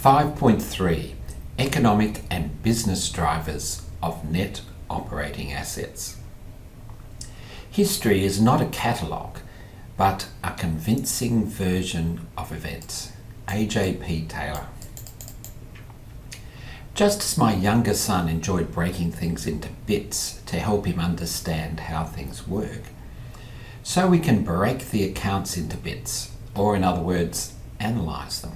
5.3 Economic and Business Drivers of Net Operating Assets. History is not a catalogue, but a convincing version of events. A.J.P. Taylor. Just as my younger son enjoyed breaking things into bits to help him understand how things work, so we can break the accounts into bits, or in other words, analyse them,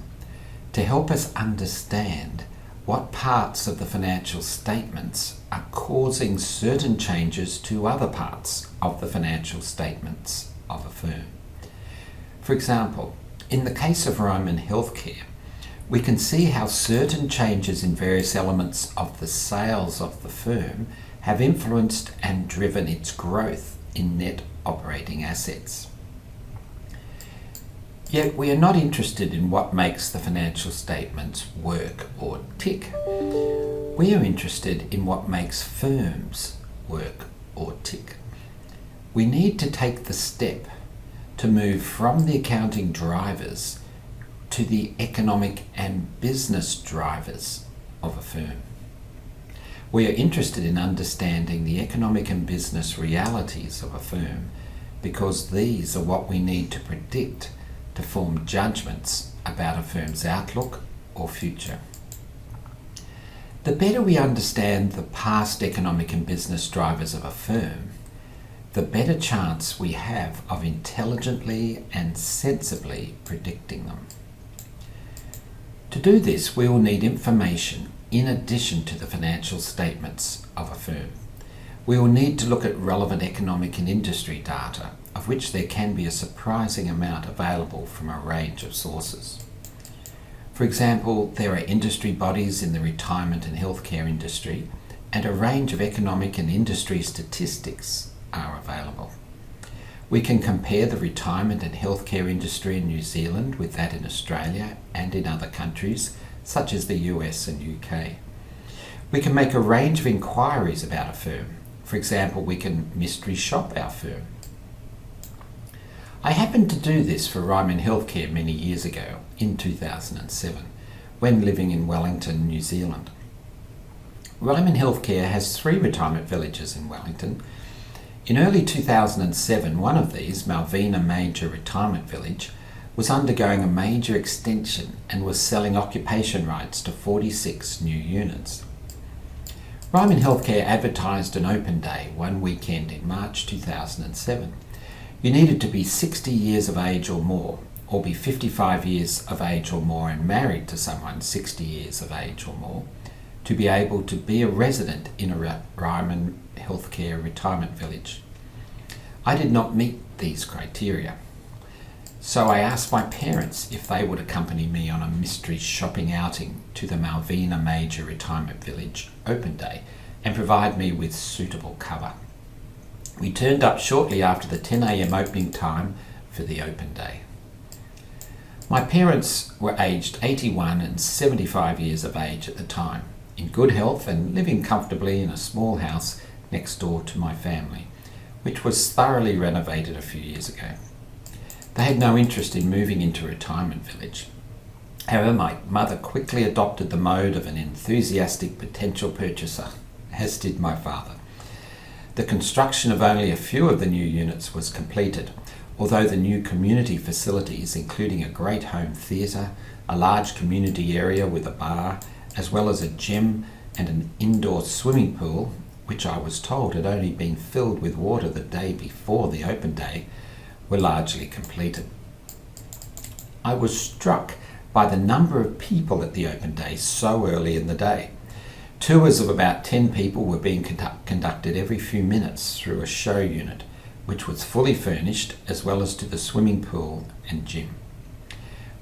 to help us understand what parts of the financial statements are causing certain changes to other parts of the financial statements of a firm. For example, in the case of Ryman Healthcare, we can see how certain changes in various elements of the sales of the firm have influenced and driven its growth in net operating assets. Yet we are not interested in what makes the financial statements work or tick. We are interested in what makes firms work or tick. We need to take the step to move from the accounting drivers to the economic and business drivers of a firm. We are interested in understanding the economic and business realities of a firm because these are what we need to predict to form judgments about a firm's outlook or future. The better we understand the past economic and business drivers of a firm, the better chance we have of intelligently and sensibly predicting them. To do this, we will need information in addition to the financial statements of a firm. We will need to look at relevant economic and industry data, of which there can be a surprising amount available from a range of sources. For example, there are industry bodies in the retirement and healthcare industry, and a range of economic and industry statistics are available. We can compare the retirement and healthcare industry in New Zealand with that in Australia and in other countries, such as the US and UK. We can make a range of inquiries about a firm. For example, we can mystery shop our firm. I happened to do this for Ryman Healthcare many years ago, in 2007, when living in Wellington, New Zealand. Ryman Healthcare has 3 retirement villages in Wellington. In early 2007, one of these, Malvina Major Retirement Village, was undergoing a major extension and was selling occupation rights to 46 new units. Ryman Healthcare advertised an open day one weekend in March 2007. You needed to be 60 years of age or more, or be 55 years of age or more and married to someone 60 years of age or more, to be able to be a resident in a Ryman Healthcare retirement village. I did not meet these criteria, so I asked my parents if they would accompany me on a mystery shopping outing to the Malvina Major Retirement Village open day and provide me with suitable cover. We turned up shortly after the 10 a.m. opening time for the open day. My parents were aged 81 and 75 years of age at the time, in good health and living comfortably in a small house next door to my family, which was thoroughly renovated a few years ago. They had no interest in moving into a retirement village. However, my mother quickly adopted the mode of an enthusiastic potential purchaser, as did my father. The construction of only a few of the new units was completed, although the new community facilities, including a great home theatre, a large community area with a bar, as well as a gym and an indoor swimming pool, which I was told had only been filled with water the day before the open day, were largely completed. I was struck by the number of people at the open day so early in the day. Tours of about 10 people were being conducted every few minutes through a show unit, which was fully furnished, as well as to the swimming pool and gym.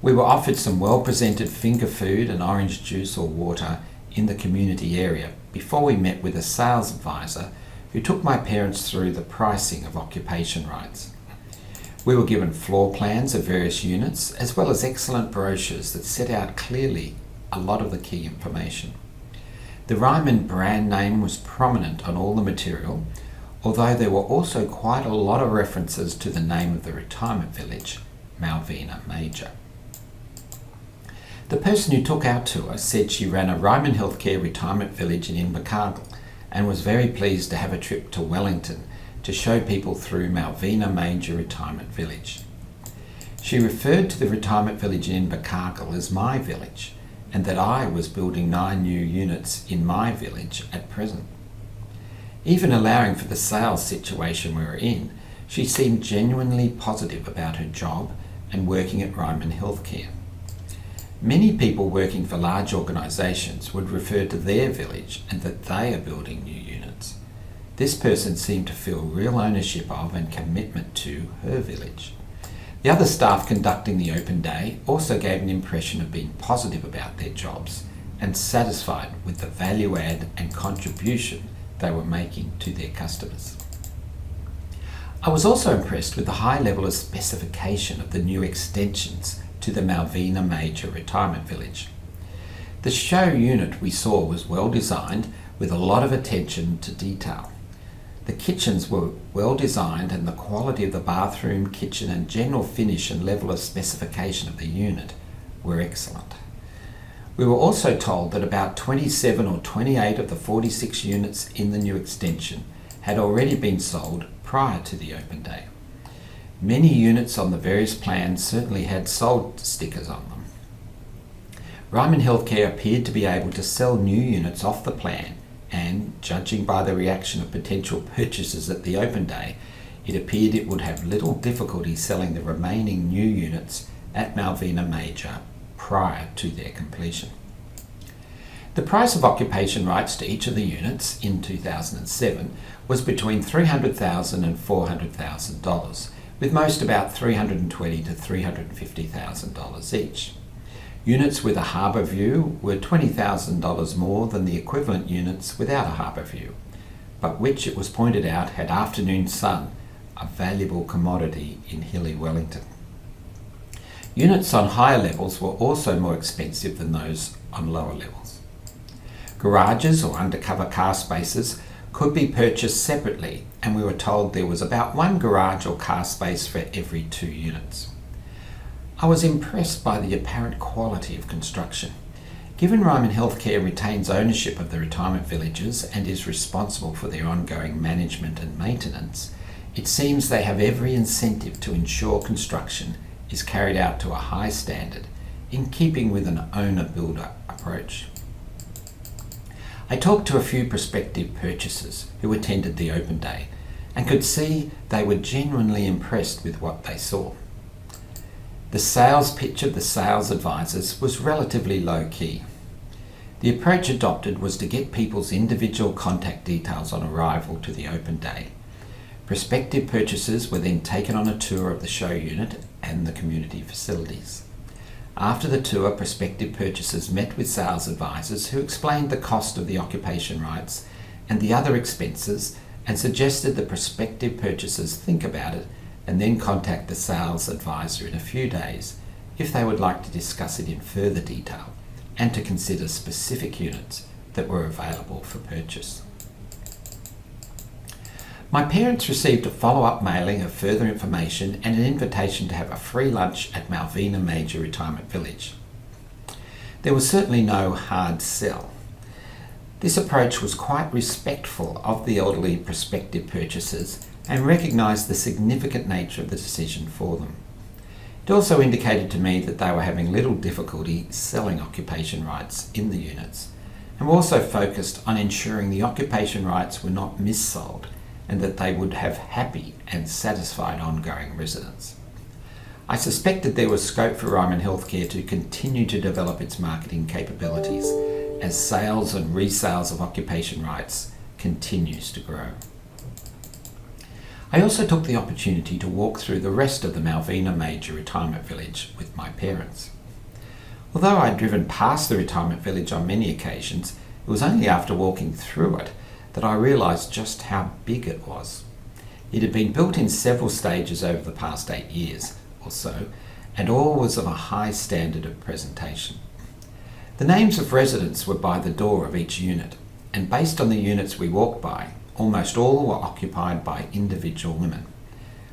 We were offered some well-presented finger food and orange juice or water in the community area before we met with a sales advisor who took my parents through the pricing of occupation rights. We were given floor plans of various units, as well as excellent brochures that set out clearly a lot of the key information. The Ryman brand name was prominent on all the material, although there were also quite a lot of references to the name of the retirement village, Malvina Major. The person who took our tour said she ran a Ryman Healthcare retirement village in Invercargill and was very pleased to have a trip to Wellington to show people through Malvina Major Retirement Village. She referred to the retirement village in Invercargill as my village, and that I was building 9 new units in my village at present. Even allowing for the sales situation we were in, she seemed genuinely positive about her job and working at Ryman Healthcare. Many people working for large organisations would refer to their village and that they are building new units. This person seemed to feel real ownership of and commitment to her village. The other staff conducting the open day also gave an impression of being positive about their jobs and satisfied with the value add and contribution they were making to their customers. I was also impressed with the high level of specification of the new extensions to the Malvina Major Retirement Village. The show unit we saw was well designed with a lot of attention to detail. The kitchens were well designed and the quality of the bathroom, kitchen and general finish and level of specification of the unit were excellent. We were also told that about 27 or 28 of the 46 units in the new extension had already been sold prior to the open day. Many units on the various plans certainly had sold stickers on them. Ryman Healthcare appeared to be able to sell new units off the plan, and judging by the reaction of potential purchasers at the open day, it appeared it would have little difficulty selling the remaining new units at Malvina Major prior to their completion. The price of occupation rights to each of the units in 2007 was between $300,000 and $400,000, with most about $320,000 to $350,000 each. Units with a harbour view were $20,000 more than the equivalent units without a harbour view, but which, it was pointed out, had afternoon sun, a valuable commodity in hilly Wellington. Units on higher levels were also more expensive than those on lower levels. Garages or undercover car spaces could be purchased separately, and we were told there was about 1 garage or car space for every 2 units. I was impressed by the apparent quality of construction. Given Ryman Healthcare retains ownership of the retirement villages and is responsible for their ongoing management and maintenance, it seems they have every incentive to ensure construction is carried out to a high standard in keeping with an owner-builder approach. I talked to a few prospective purchasers who attended the open day and could see they were genuinely impressed with what they saw. The sales pitch of the sales advisors was relatively low-key. The approach adopted was to get people's individual contact details on arrival to the open day. Prospective purchasers were then taken on a tour of the show unit and the community facilities. After the tour, prospective purchasers met with sales advisors who explained the cost of the occupation rights and the other expenses and suggested the prospective purchasers think about it and then contact the sales advisor in a few days if they would like to discuss it in further detail and to consider specific units that were available for purchase. My parents received a follow-up mailing of further information and an invitation to have a free lunch at Malvina Major Retirement Village. There was certainly no hard sell. This approach was quite respectful of the elderly prospective purchasers and recognised the significant nature of the decision for them. It also indicated to me that they were having little difficulty selling occupation rights in the units and were also focused on ensuring the occupation rights were not missold and that they would have happy and satisfied ongoing residents. I suspected there was scope for Ryman Healthcare to continue to develop its marketing capabilities as sales and resales of occupation rights continues to grow. I also took the opportunity to walk through the rest of the Malvina Major Retirement Village with my parents. Although I'd driven past the retirement village on many occasions, it was only after walking through it that I realised just how big it was. It had been built in several stages over the past 8 years or so, and all was of a high standard of presentation. The names of residents were by the door of each unit, and based on the units we walked by, almost all were occupied by individual women,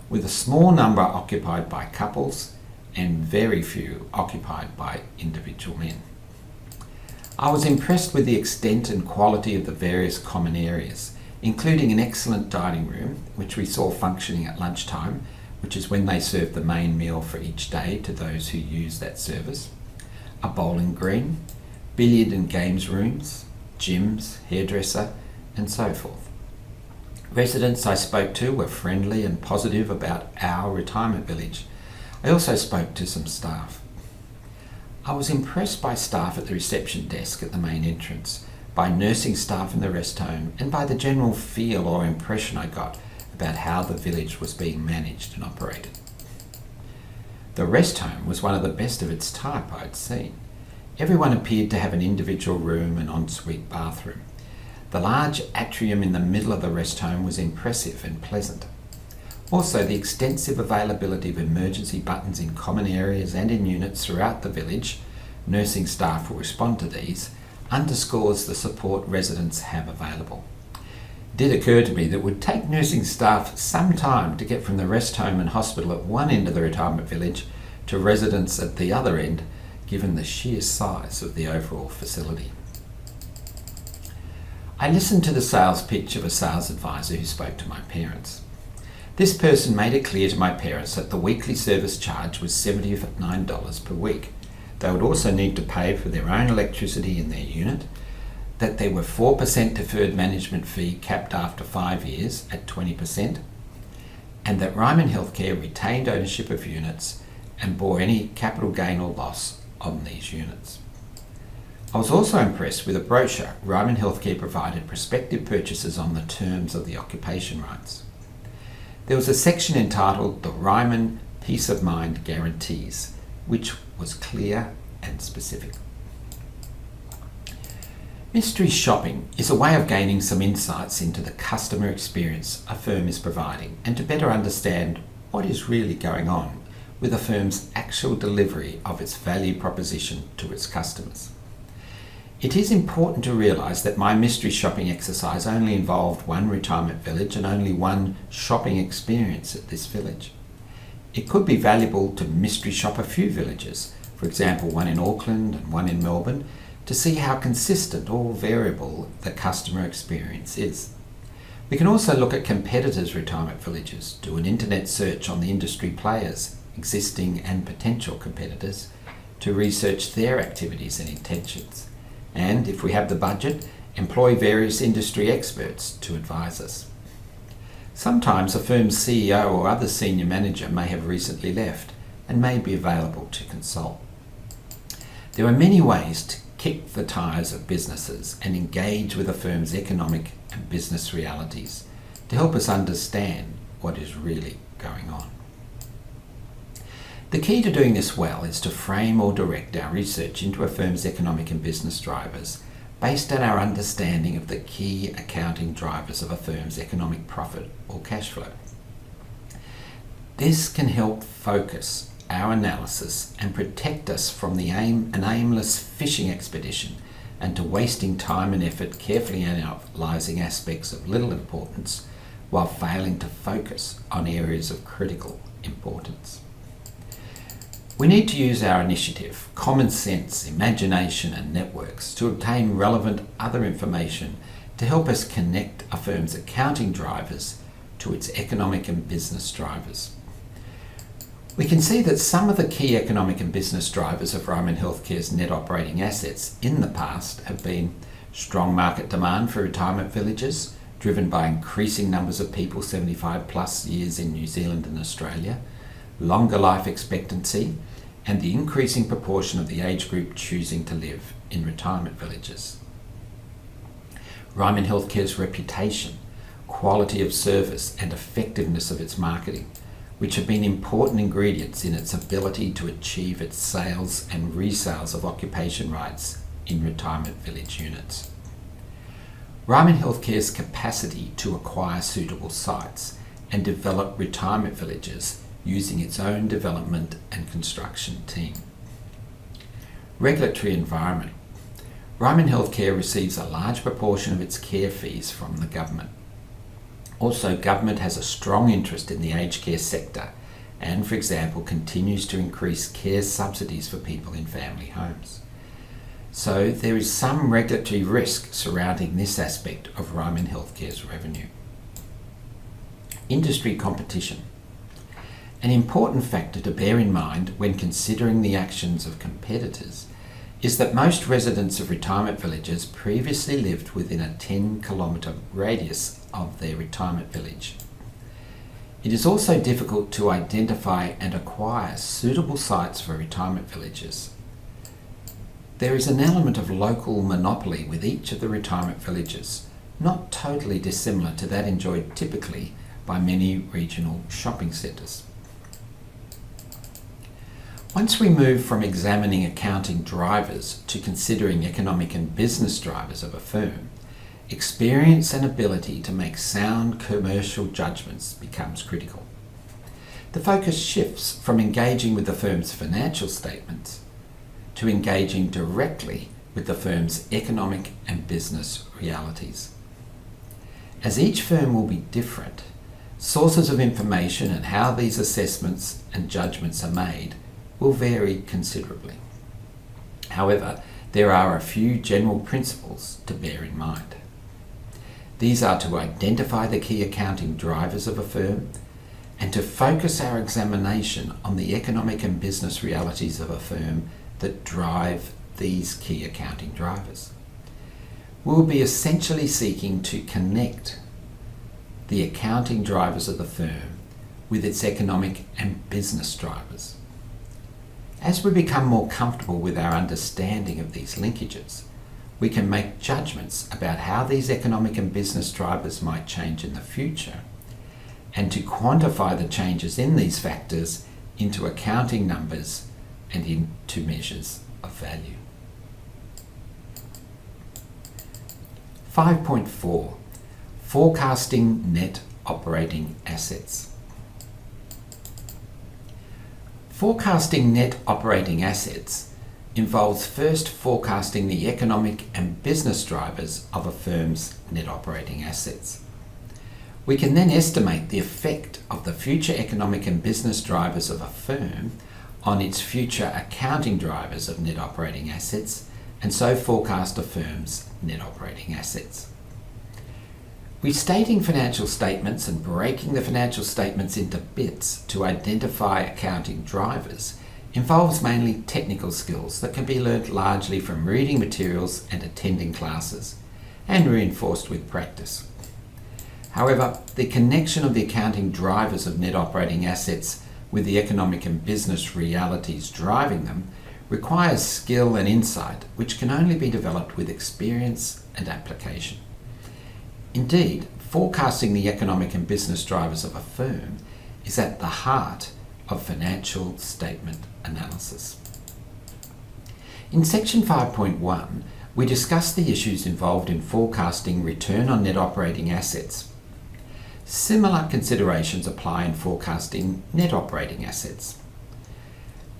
with a small number occupied by couples and very few occupied by individual men. I was impressed with the extent and quality of the various common areas, including an excellent dining room, which we saw functioning at lunchtime, which is when they serve the main meal for each day to those who use that service, a bowling green, billiard and games rooms, gyms, hairdresser, and so forth. Residents I spoke to were friendly and positive about our retirement village. I also spoke to some staff. I was impressed by staff at the reception desk at the main entrance, by nursing staff in the rest home, and by the general feel or impression I got about how the village was being managed and operated. The rest home was one of the best of its type I'd seen. Everyone appeared to have an individual room and ensuite bathroom. The large atrium in the middle of the rest home was impressive and pleasant. Also, the extensive availability of emergency buttons in common areas and in units throughout the village, nursing staff will respond to these, underscores the support residents have available. It did occur to me that it would take nursing staff some time to get from the rest home and hospital at one end of the retirement village to residents at the other end, given the sheer size of the overall facility. I listened to the sales pitch of a sales advisor who spoke to my parents. This person made it clear to my parents that the weekly service charge was $79 per week. They would also need to pay for their own electricity in their unit, that there were 4% deferred management fee capped after 5 years at 20%, and that Ryman Healthcare retained ownership of units and bore any capital gain or loss on these units. I was also impressed with a brochure Ryman Healthcare provided prospective purchasers on the terms of the occupation rights. There was a section entitled The Ryman Peace of Mind Guarantees, which was clear and specific. Mystery shopping is a way of gaining some insights into the customer experience a firm is providing and to better understand what is really going on with a firm's actual delivery of its value proposition to its customers. It is important to realise that my mystery shopping exercise only involved one retirement village and only one shopping experience at this village. It could be valuable to mystery shop a few villages, for example one in Auckland and one in Melbourne, to see how consistent or variable the customer experience is. We can also look at competitors' retirement villages, do an internet search on the industry players, existing and potential competitors, to research their activities and intentions. And, if we have the budget, employ various industry experts to advise us. Sometimes a firm's CEO or other senior manager may have recently left and may be available to consult. There are many ways to kick the tires of businesses and engage with a firm's economic and business realities to help us understand what is really going on. The key to doing this well is to frame or direct our research into a firm's economic and business drivers based on our understanding of the key accounting drivers of a firm's economic profit or cash flow. This can help focus our analysis and protect us from an aimless fishing expedition and to wasting time and effort carefully analysing aspects of little importance while failing to focus on areas of critical importance. We need to use our initiative, common sense, imagination and networks to obtain relevant other information to help us connect a firm's accounting drivers to its economic and business drivers. We can see that some of the key economic and business drivers of Ryman Healthcare's net operating assets in the past have been strong market demand for retirement villages, driven by increasing numbers of people 75 plus years in New Zealand and Australia, longer life expectancy, and the increasing proportion of the age group choosing to live in retirement villages. Ryman Healthcare's reputation, quality of service and effectiveness of its marketing, which have been important ingredients in its ability to achieve its sales and resales of occupation rights in retirement village units. Ryman Healthcare's capacity to acquire suitable sites and develop retirement villages using its own development and construction team. Regulatory environment. Ryman Healthcare receives a large proportion of its care fees from the government. Also, government has a strong interest in the aged care sector and, for example, continues to increase care subsidies for people in family homes. So there is some regulatory risk surrounding this aspect of Ryman Healthcare's revenue. Industry competition. An important factor to bear in mind when considering the actions of competitors is that most residents of retirement villages previously lived within a 10-kilometre radius of their retirement village. It is also difficult to identify and acquire suitable sites for retirement villages. There is an element of local monopoly with each of the retirement villages, not totally dissimilar to that enjoyed typically by many regional shopping centres. Once we move from examining accounting drivers to considering economic and business drivers of a firm, experience and ability to make sound commercial judgments becomes critical. The focus shifts from engaging with the firm's financial statements to engaging directly with the firm's economic and business realities. As each firm will be different, sources of information and how these assessments and judgments are made will vary considerably. However, there are a few general principles to bear in mind. These are to identify the key accounting drivers of a firm and to focus our examination on the economic and business realities of a firm that drive these key accounting drivers. We'll be essentially seeking to connect the accounting drivers of the firm with its economic and business drivers. As we become more comfortable with our understanding of these linkages, we can make judgments about how these economic and business drivers might change in the future, and to quantify the changes in these factors into accounting numbers and into measures of value. 5.4. Forecasting net operating assets. Forecasting net operating assets involves first forecasting the economic and business drivers of a firm's net operating assets. We can then estimate the effect of the future economic and business drivers of a firm on its future accounting drivers of net operating assets, and so forecast a firm's net operating assets. Restating financial statements and breaking the financial statements into bits to identify accounting drivers involves mainly technical skills that can be learnt largely from reading materials and attending classes, and reinforced with practice. However, the connection of the accounting drivers of net operating assets with the economic and business realities driving them requires skill and insight, which can only be developed with experience and application. Indeed, forecasting the economic and business drivers of a firm is at the heart of financial statement analysis. In section 5.1, we discuss the issues involved in forecasting return on net operating assets. Similar considerations apply in forecasting net operating assets.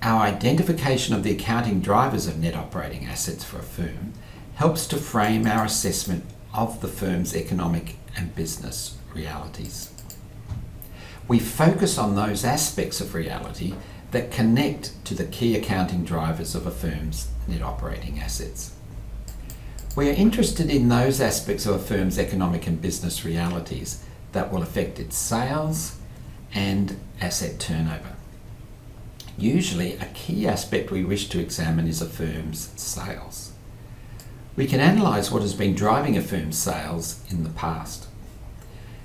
Our identification of the accounting drivers of net operating assets for a firm helps to frame our assessment of the firm's economic and business realities. We focus on those aspects of reality that connect to the key accounting drivers of a firm's net operating assets. We are interested in those aspects of a firm's economic and business realities that will affect its sales and asset turnover. Usually, a key aspect we wish to examine is a firm's sales. We can analyse what has been driving a firm's sales in the past.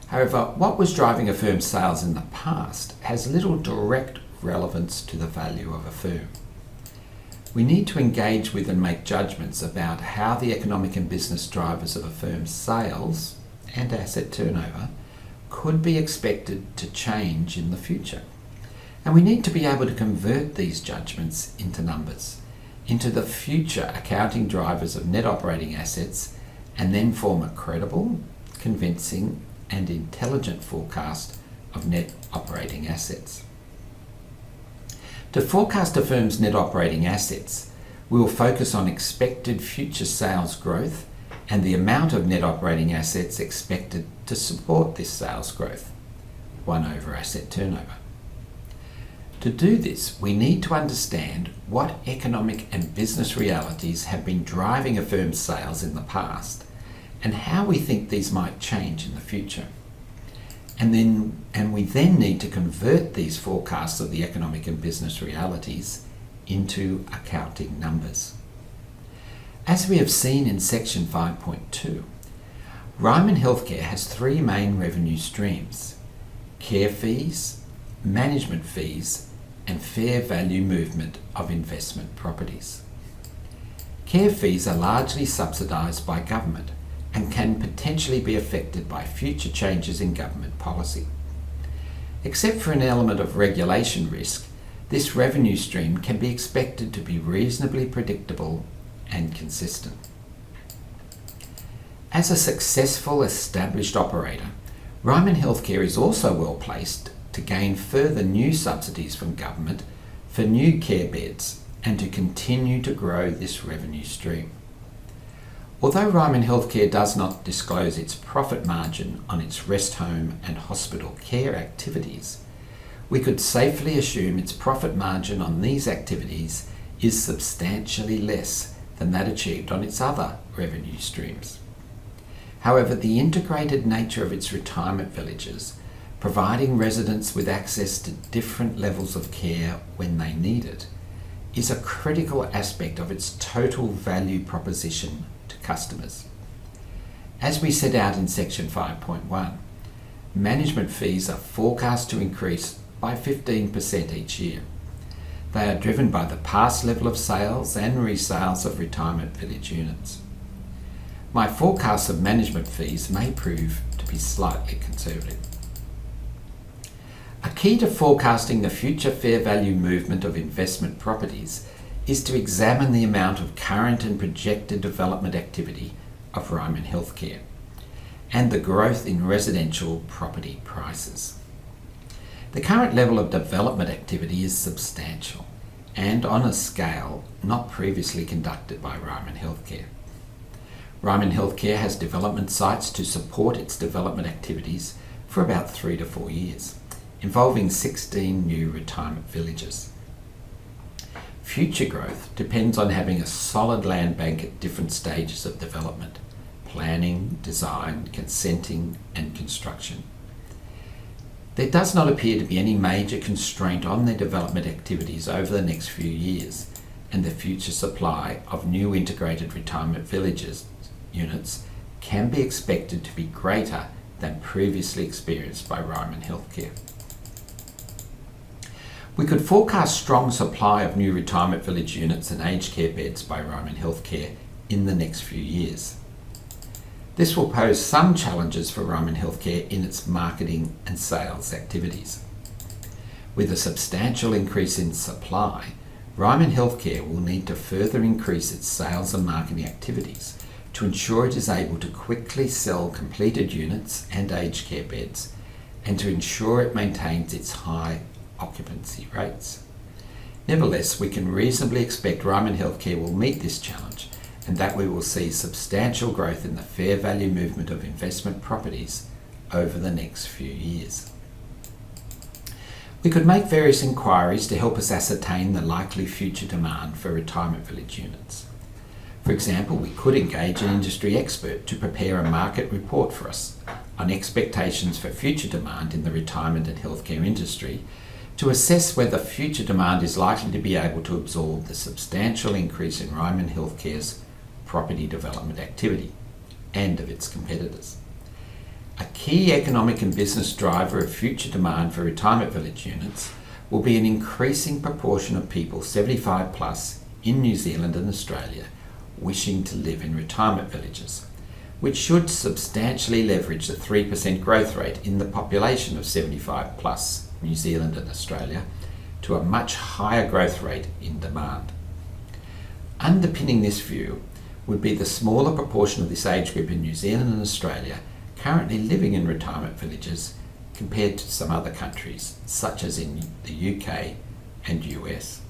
However, what was driving a firm's sales in the past has little direct relevance to the value of a firm. We need to engage with and make judgments about how the economic and business drivers of a firm's sales and asset turnover could be expected to change in the future. And we need to be able to convert these judgments into numbers, into the future accounting drivers of net operating assets, and then form a credible, convincing, and intelligent forecast of net operating assets. To forecast a firm's net operating assets, we will focus on expected future sales growth and the amount of net operating assets expected to support this sales growth, 1 over asset turnover. To do this, we need to understand what economic and business realities have been driving a firm's sales in the past and how we think these might change in the future. And we then need to convert these forecasts of the economic and business realities into accounting numbers. As we have seen in section 5.2, Ryman Healthcare has three main revenue streams: care fees, management fees, and fair value movement of investment properties. Care fees are largely subsidised by government and can potentially be affected by future changes in government policy. Except for an element of regulation risk, this revenue stream can be expected to be reasonably predictable and consistent. As a successful established operator, Ryman Healthcare is also well placed to gain further new subsidies from government for new care beds and to continue to grow this revenue stream. Although Ryman Healthcare does not disclose its profit margin on its rest home and hospital care activities, we could safely assume its profit margin on these activities is substantially less than that achieved on its other revenue streams. However, the integrated nature of its retirement villages, providing residents with access to different levels of care when they need it, is a critical aspect of its total value proposition to customers. As we set out in section 5.1, management fees are forecast to increase by 15% each year. They are driven by the past level of sales and resales of retirement village units. My forecasts of management fees may prove to be slightly conservative. A key to forecasting the future fair value movement of investment properties is to examine the amount of current and projected development activity of Ryman Healthcare and the growth in residential property prices. The current level of development activity is substantial and on a scale not previously conducted by Ryman Healthcare. Ryman Healthcare has development sites to support its development activities for about 3 to 4 years, involving 16 new retirement villages. Future growth depends on having a solid land bank at different stages of development: planning, design, consenting, and construction. There does not appear to be any major constraint on their development activities over the next few years, and the future supply of new integrated retirement villages units can be expected to be greater than previously experienced by Ryman Healthcare. We could forecast strong supply of new retirement village units and aged care beds by Ryman Healthcare in the next few years. This will pose some challenges for Ryman Healthcare in its marketing and sales activities. With a substantial increase in supply, Ryman Healthcare will need to further increase its sales and marketing activities to ensure it is able to quickly sell completed units and aged care beds, and to ensure it maintains its high occupancy rates. Nevertheless, we can reasonably expect Ryman Healthcare will meet this challenge and that we will see substantial growth in the fair value movement of investment properties over the next few years. We could make various inquiries to help us ascertain the likely future demand for retirement village units. For example, we could engage an industry expert to prepare a market report for us on expectations for future demand in the retirement and healthcare industry to assess whether future demand is likely to be able to absorb the substantial increase in Ryman Healthcare's property development activity and of its competitors. A key economic and business driver of future demand for retirement village units will be an increasing proportion of people 75 plus in New Zealand and Australia wishing to live in retirement villages, which should substantially leverage the 3% growth rate in the population of 75 plus New Zealand and Australia to a much higher growth rate in demand. Underpinning this view would be the smaller proportion of this age group in New Zealand and Australia currently living in retirement villages compared to some other countries, such as in the UK and US.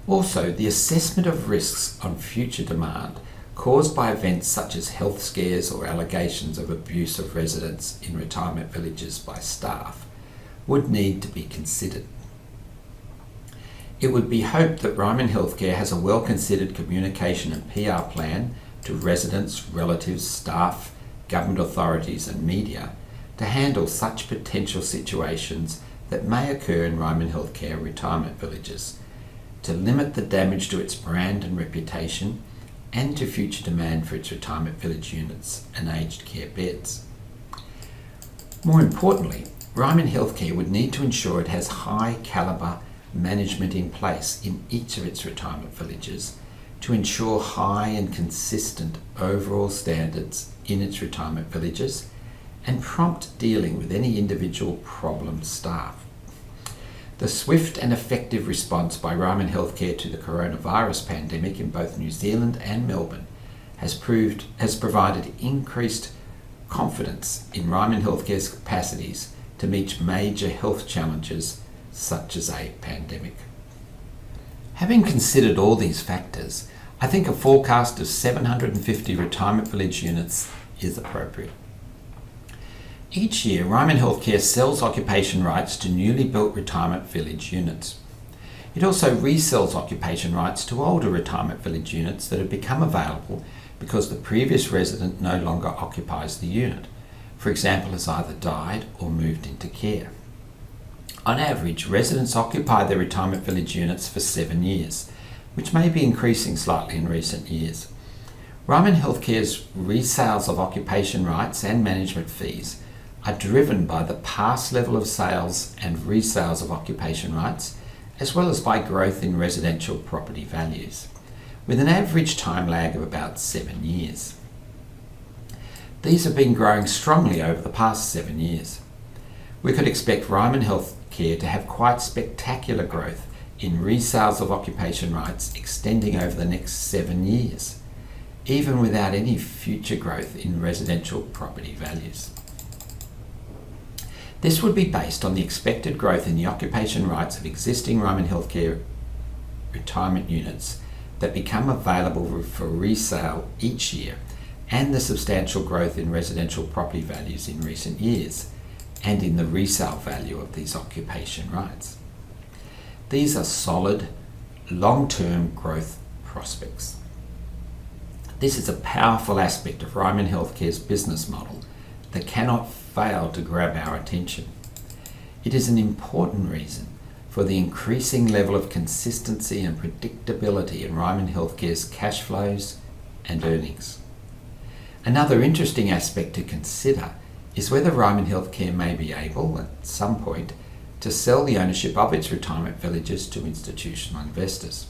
Also, the assessment of risks on future demand caused by events such as health scares or allegations of abuse of residents in retirement villages by staff would need to be considered. It would be hoped that Ryman Healthcare has a well-considered communication and PR plan to residents, relatives, staff, government authorities and media to handle such potential situations that may occur in Ryman Healthcare retirement villages, to limit the damage to its brand and reputation and to future demand for its retirement village units and aged care beds. More importantly, Ryman Healthcare would need to ensure it has high calibre management in place in each of its retirement villages to ensure high and consistent overall standards in its retirement villages and prompt dealing with any individual problem staff. The swift and effective response by Ryman Healthcare to the coronavirus pandemic in both New Zealand and Melbourne has provided increased confidence in Ryman Healthcare's capacities to meet major health challenges such as a pandemic. Having considered all these factors, I think a forecast of 750 retirement village units is appropriate. Each year, Ryman Healthcare sells occupation rights to newly built retirement village units. It also resells occupation rights to older retirement village units that have become available because the previous resident no longer occupies the unit, for example, has either died or moved into care. On average, residents occupy their retirement village units for 7 years, which may be increasing slightly in recent years. Ryman Healthcare's resales of occupation rights and management fees are driven by the past level of sales and resales of occupation rights, as well as by growth in residential property values, with an average time lag of about 7 years. These have been growing strongly over the past 7 years. We could expect Ryman Healthcare to have quite spectacular growth in resales of occupation rights extending over the next 7 years, even without any future growth in residential property values. This would be based on the expected growth in the occupation rights of existing Ryman Healthcare retirement units that become available for resale each year, and the substantial growth in residential property values in recent years, and in the resale value of these occupation rights. These are solid, long-term growth prospects. This is a powerful aspect of Ryman Healthcare's business model that cannot fail to grab our attention. It is an important reason for the increasing level of consistency and predictability in Ryman Healthcare's cash flows and earnings. Another interesting aspect to consider is whether Ryman Healthcare may be able, at some point, to sell the ownership of its retirement villages to institutional investors.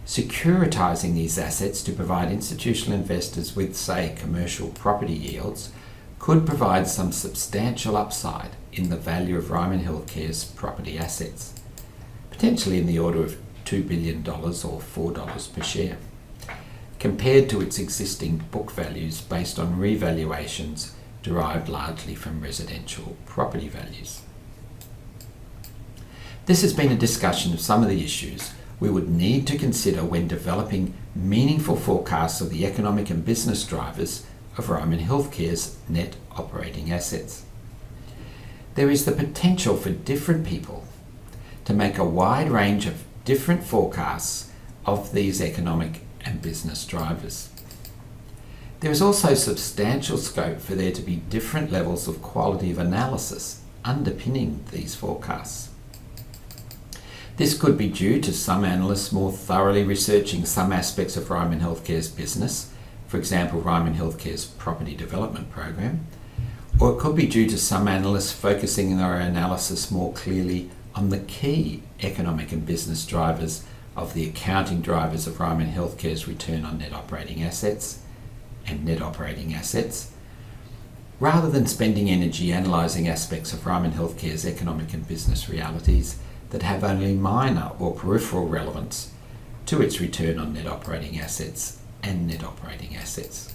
Securitising these assets to provide institutional investors with, say, commercial property yields could provide some substantial upside in the value of Ryman Healthcare's property assets, potentially in the order of $2 billion or $4 per share, compared to its existing book values based on revaluations derived largely from residential property values. This has been a discussion of some of the issues we would need to consider when developing meaningful forecasts of the economic and business drivers of Ryman Healthcare's net operating assets. There is the potential for different people to make a wide range of different forecasts of these economic and business drivers. There is also substantial scope for there to be different levels of quality of analysis underpinning these forecasts. This could be due to some analysts more thoroughly researching some aspects of Ryman Healthcare's business, for example, Ryman Healthcare's property development program, or it could be due to some analysts focusing their analysis more clearly on the key economic and business drivers of the accounting drivers of Ryman Healthcare's return on net operating assets and net operating assets, rather than spending energy analysing aspects of Ryman Healthcare's economic and business realities that have only minor or peripheral relevance to its return on net operating assets and net operating assets.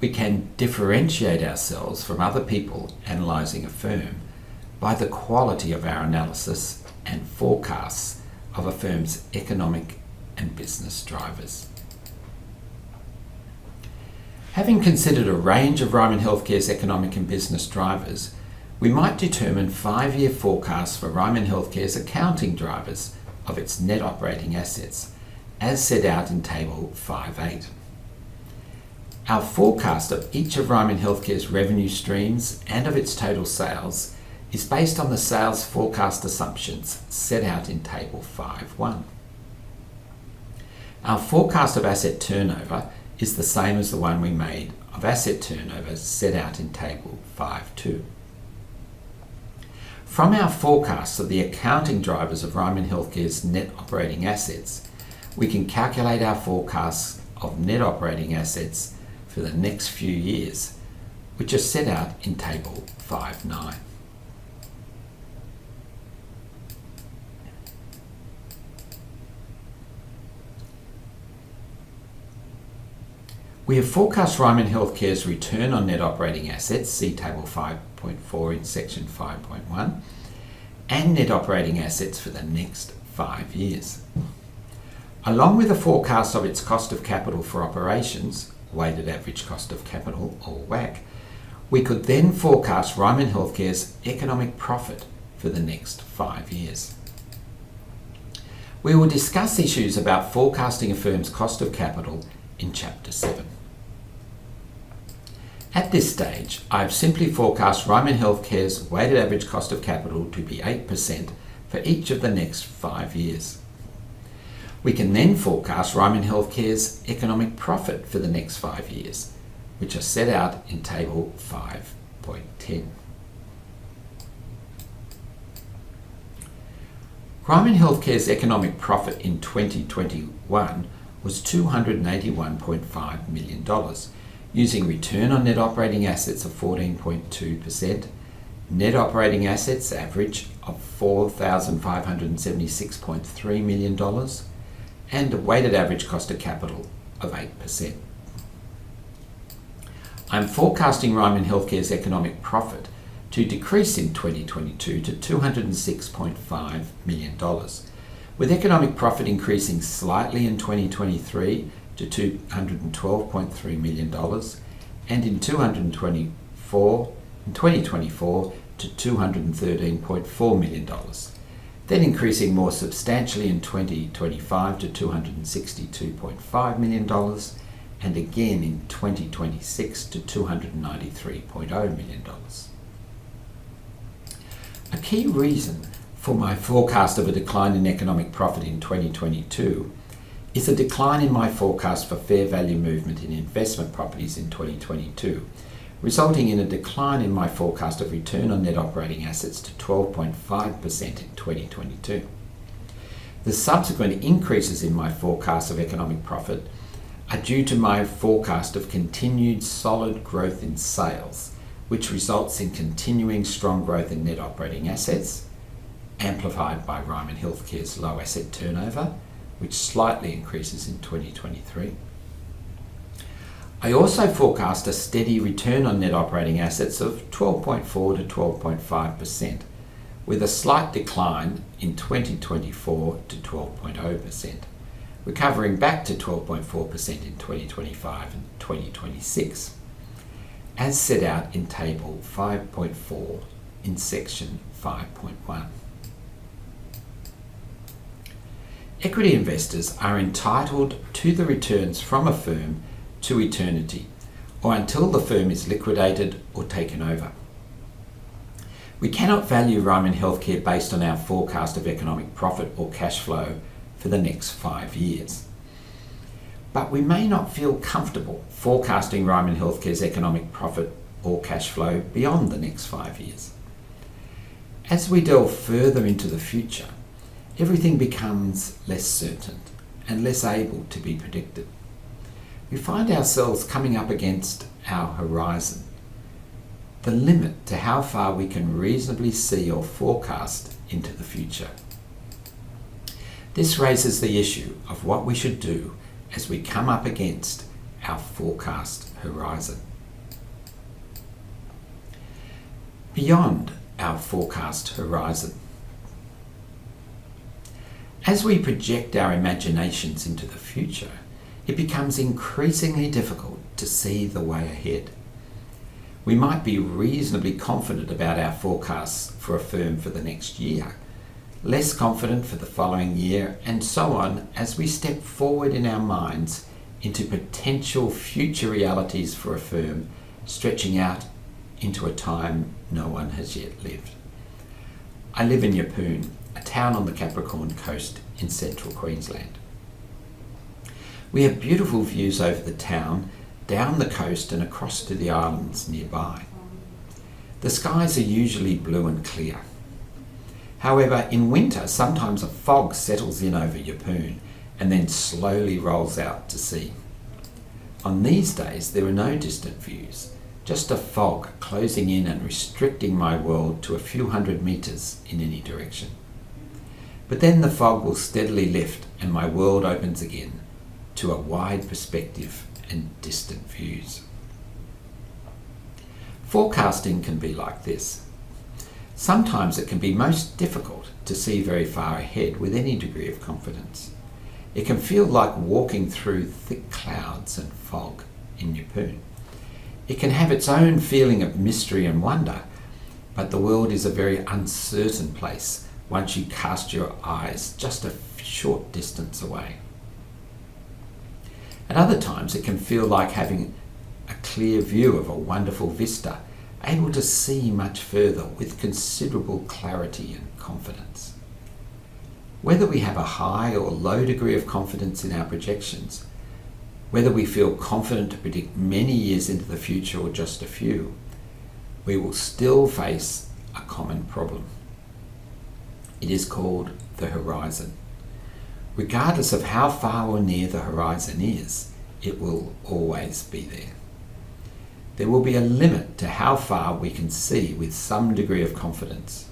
We can differentiate ourselves from other people analysing a firm by the quality of our analysis and forecasts of a firm's economic and business drivers. Having considered a range of Ryman Healthcare's economic and business drivers, we might determine 5-year forecasts for Ryman Healthcare's accounting drivers of its net operating assets, as set out in Table 5.8. Our forecast of each of Ryman Healthcare's revenue streams and of its total sales is based on the sales forecast assumptions set out in Table 5.1. Our forecast of asset turnover is the same as the one we made of asset turnover set out in Table 5.2. From our forecasts of the accounting drivers of Ryman Healthcare's net operating assets, we can calculate our forecasts of net operating assets for the next few years, which are set out in Table 5.9. We have forecast Ryman Healthcare's return on net operating assets, see Table 5.4 in Section 5.1, and net operating assets for the next 5 years. Along with a forecast of its cost of capital for operations, weighted average cost of capital or WACC, we could then forecast Ryman Healthcare's economic profit for the next 5 years. We will discuss issues about forecasting a firm's cost of capital in Chapter 7. At this stage, I have simply forecast Ryman Healthcare's weighted average cost of capital to be 8% for each of the next 5 years. We can then forecast Ryman Healthcare's economic profit for the next 5 years, which are set out in Table 5.10. Ryman Healthcare's economic profit in 2021 was $281.5 million, using return on net operating assets of 14.2%, net operating assets average of $4,576.3 million, and a weighted average cost of capital of 8%. I'm forecasting Ryman Healthcare's economic profit to decrease in 2022 to $206.5 million, with economic profit increasing slightly in 2023 to $212.3 million, and in 2024 to $213.4 million, then increasing more substantially in 2025 to $262.5 million, and again in 2026 to $293.0 million. A key reason for my forecast of a decline in economic profit in 2022 is a decline in my forecast for fair value movement in investment properties in 2022, resulting in a decline in my forecast of return on net operating assets to 12.5% in 2022. The subsequent increases in my forecast of economic profit are due to my forecast of continued solid growth in sales, which results in continuing strong growth in net operating assets, amplified by Ryman Healthcare's low asset turnover, which slightly increases in 2023. I also forecast a steady return on net operating assets of 12.4 to 12.5%, with a slight decline in 2024 to 12.0%, recovering back to 12.4% in 2025 and 2026, as set out in Table 5.4 in Section 5.1. Equity investors are entitled to the returns from a firm to eternity, or until the firm is liquidated or taken over. We cannot value Ryman Healthcare based on our forecast of economic profit or cash flow for the next 5 years. But we may not feel comfortable forecasting Ryman Healthcare's economic profit or cash flow beyond the next 5 years. As we delve further into the future, everything becomes less certain and less able to be predicted. We find ourselves coming up against our horizon, the limit to how far we can reasonably see or forecast into the future. This raises the issue of what we should do as we come up against our forecast horizon. Beyond our forecast horizon. As we project our imaginations into the future, it becomes increasingly difficult to see the way ahead. We might be reasonably confident about our forecasts for a firm for the next year, less confident for the following year, and so on as we step forward in our minds into potential future realities for a firm, stretching out into a time no one has yet lived. I live in Yeppoon, a town on the Capricorn coast in central Queensland. We have beautiful views over the town, down the coast and across to the islands nearby. The skies are usually blue and clear. However, in winter, sometimes a fog settles in over Yeppoon and then slowly rolls out to sea. On these days, there are no distant views, just a fog closing in and restricting my world to a few hundred metres in any direction. But then the fog will steadily lift and my world opens again to a wide perspective and distant views. Forecasting can be like this. Sometimes it can be most difficult to see very far ahead with any degree of confidence. It can feel like walking through thick clouds and fog in Yeppoon. It can have its own feeling of mystery and wonder, but the world is a very uncertain place once you cast your eyes just a short distance away. At other times it can feel like having a clear view of a wonderful vista, able to see much further with considerable clarity and confidence. Whether we have a high or low degree of confidence in our projections, whether we feel confident to predict many years into the future or just a few, we will still face a common problem. It is called the horizon. Regardless of how far or near the horizon is, it will always be there. There will be a limit to how far we can see with some degree of confidence.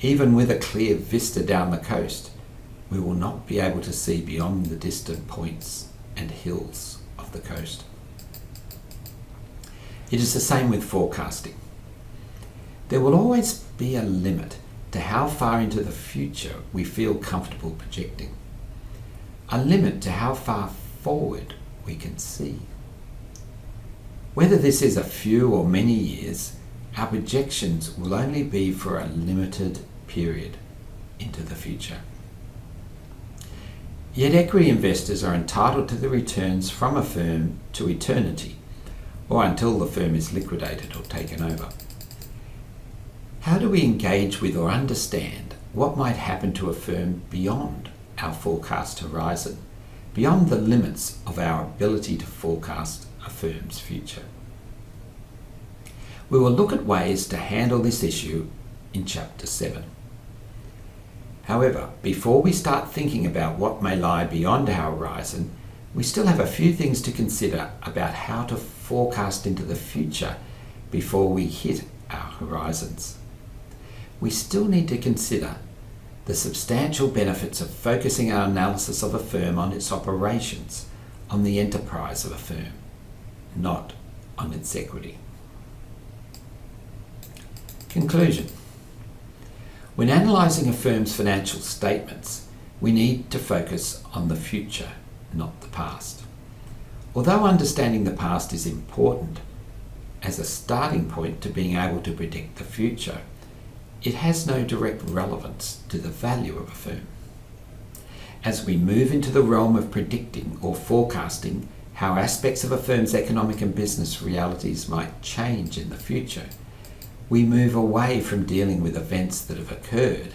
Even with a clear vista down the coast, we will not be able to see beyond the distant points and hills of the coast. It is the same with forecasting. There will always be a limit to how far into the future we feel comfortable projecting. A limit to how far forward we can see. Whether this is a few or many years, our projections will only be for a limited period into the future. Yet equity investors are entitled to the returns from a firm to eternity, or until the firm is liquidated or taken over. How do we engage with or understand what might happen to a firm beyond our forecast horizon, beyond the limits of our ability to forecast a firm's future? We will look at ways to handle this issue in Chapter 7. However, before we start thinking about what may lie beyond our horizon, we still have a few things to consider about how to forecast into the future before we hit our horizons. We still need to consider the substantial benefits of focusing our analysis of a firm on its operations, on the enterprise of a firm, not on its equity. Conclusion. When analysing a firm's financial statements, we need to focus on the future, not the past. Although understanding the past is important as a starting point to being able to predict the future, it has no direct relevance to the value of a firm. As we move into the realm of predicting or forecasting how aspects of a firm's economic and business realities might change in the future, we move away from dealing with events that have occurred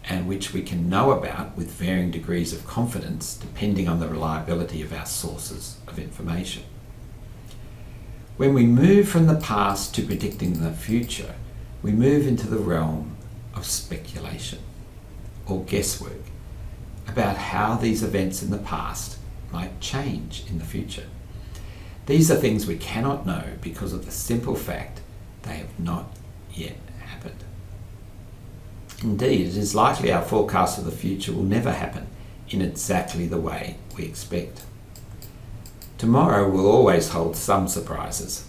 and which we can know about with varying degrees of confidence depending on the reliability of our sources of information. When we move from the past to predicting the future, we move into the realm of speculation or guesswork about how these events in the past might change in the future. These are things we cannot know because of the simple fact they have not yet happened. Indeed, it is likely our forecast of the future will never happen in exactly the way we expect. Tomorrow will always hold some surprises.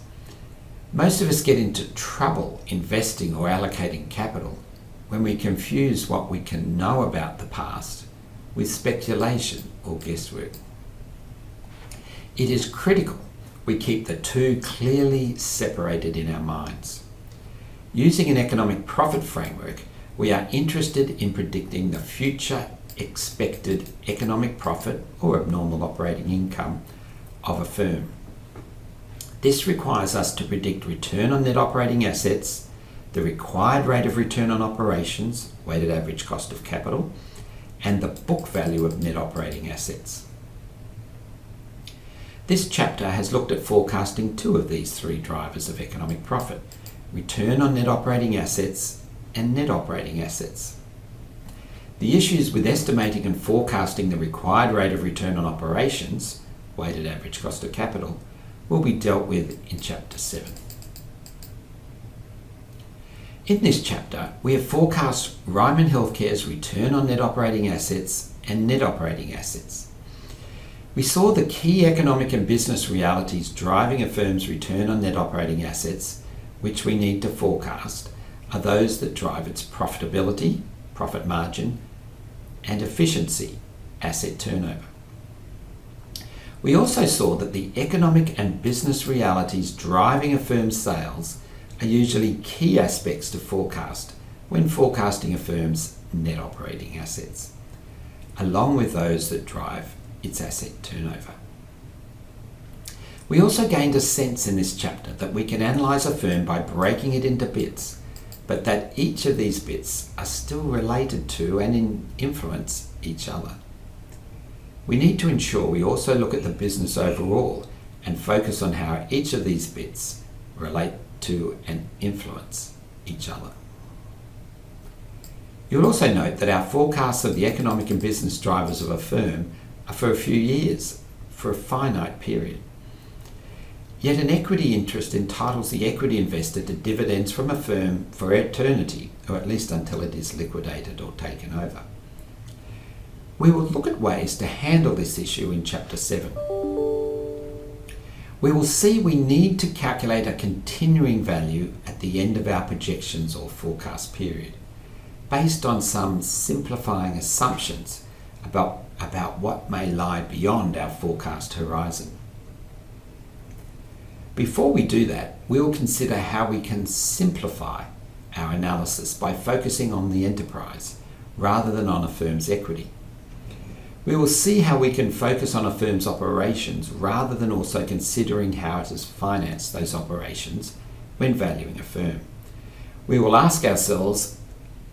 Most of us get into trouble investing or allocating capital when we confuse what we can know about the past with speculation or guesswork. It is critical we keep the two clearly separated in our minds. Using an economic profit framework, we are interested in predicting the future expected economic profit or abnormal operating income of a firm. This requires us to predict return on net operating assets, the required rate of return on operations, weighted average cost of capital, and the book value of net operating assets. This chapter has looked at forecasting two of these three drivers of economic profit: return on net operating assets and net operating assets. The issues with estimating and forecasting the required rate of return on operations, weighted average cost of capital, will be dealt with in Chapter 7. In this chapter, we have forecast Ryman Healthcare's return on net operating assets and net operating assets. We saw the key economic and business realities driving a firm's return on net operating assets, which we need to forecast, are those that drive its profitability, profit margin, and efficiency, asset turnover. We also saw that the economic and business realities driving a firm's sales are usually key aspects to forecast when forecasting a firm's net operating assets, along with those that drive its asset turnover. We also gained a sense in this chapter that we can analyse a firm by breaking it into bits, but that each of these bits are still related to and influence each other. We need to ensure we also look at the business overall and focus on how each of these bits relate to and influence each other. You'll also note that our forecasts of the economic and business drivers of a firm are for a few years, for a finite period. Yet an equity interest entitles the equity investor to dividends from a firm for eternity, or at least until it is liquidated or taken over. We will look at ways to handle this issue in Chapter 7. We will see we need to calculate a continuing value at the end of our projections or forecast period, based on some simplifying assumptions about what may lie beyond our forecast horizon. Before we do that, we will consider how we can simplify our analysis by focusing on the enterprise rather than on a firm's equity. We will see how we can focus on a firm's operations rather than also considering how it has financed those operations when valuing a firm. We will ask ourselves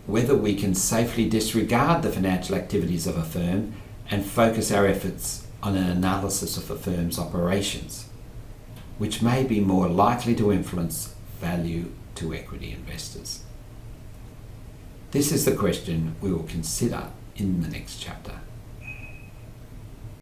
whether we can safely disregard the financial activities of a firm and focus our efforts on an analysis of a firm's operations, which may be more likely to influence value to equity investors. This is the question we will consider in the next chapter.